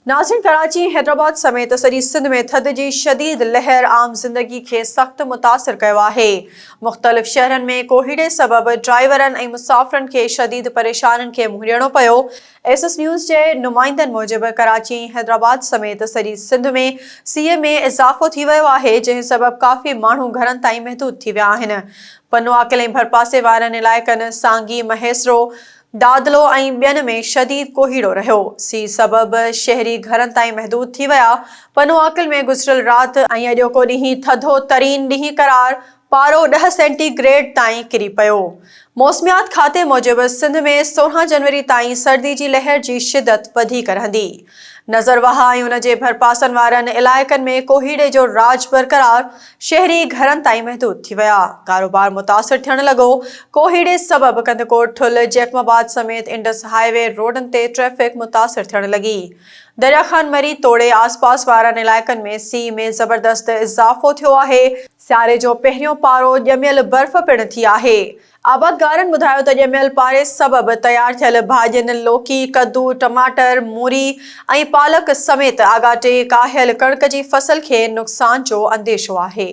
नाज़रीन, कराची हैदराबाद समेत सॼी सिंध में थधि जी शदीद लहर आम ज़िंदगी खे सख़्त मुतासिर कयो आहे। मुख़्तलिफ़ शहरनि में कोहीड़े सबबि ड्राइवरनि ऐं मुसाफ़िरनि खे शदीद परेशानियुनि खे मुंहुं ॾियणो पियो। एसएस न्यूज़ जे नुमाइंदनि मूजिबि कराची हैदराबाद समेत सॼी सिंध में सीउ में इज़ाफ़ो थी वियो आहे, जंहिं सबबि काफ़ी माण्हू घरनि ताईं महदूद थी विया आहिनि। पनो आकिल ऐं भरपासे वारनि इलाइक़नि सांगी, महेसरो, दादलो ऐं ॿियनि में शदीद कोहीड़ो रहियो। सी सबबि शहरी घरनि ताईं महदूद थी विया। पनो आकिल में गुज़िरियल राति ऐं अॼोको ॾींहुं थधो तरीन ॾींहुं करार पारो 10 सेंटीग्रेड ताईं किरी पियो। मौसमियात खाते मूजिबि सिंध में 16 जनवरी ताईं सर्दी जी लहर जी शिदत वधीक रहंदी। नज़रवाहा ऐं उन जे भरपासनि वारनि इलाइक़नि में कोहीड़े जो राज बरक़रार, शहरी घरनि ताईं महदूद थी विया। कारोबार मुतासिर थियण लॻो। कोहीड़े सबबि कंदकोट ठुल, जैकमाबाद समेत इंडस हाईवे रोडनि ते ट्रैफ़िक मुतासिर थियण लॻी। दरिया खान मरी तोड़े आसपास वारनि इलाइक़नि में सीउ में ज़बरदस्त इज़ाफ़ो थियो आहे। सियारे जो पहिरियों पारो ॼमियल बर्फ़ पिणु थी आहे। आबादगारनि ॿुधायो त ॼमियल पारे सबबि तयारु थियल भाॼियुनि लौकी, कद्दू, टमाटर, मूरी ऐं पालक समेत आगाटे काहियल कणिक जी फ़सल खे नुक़सान जो अंदेशो आहे।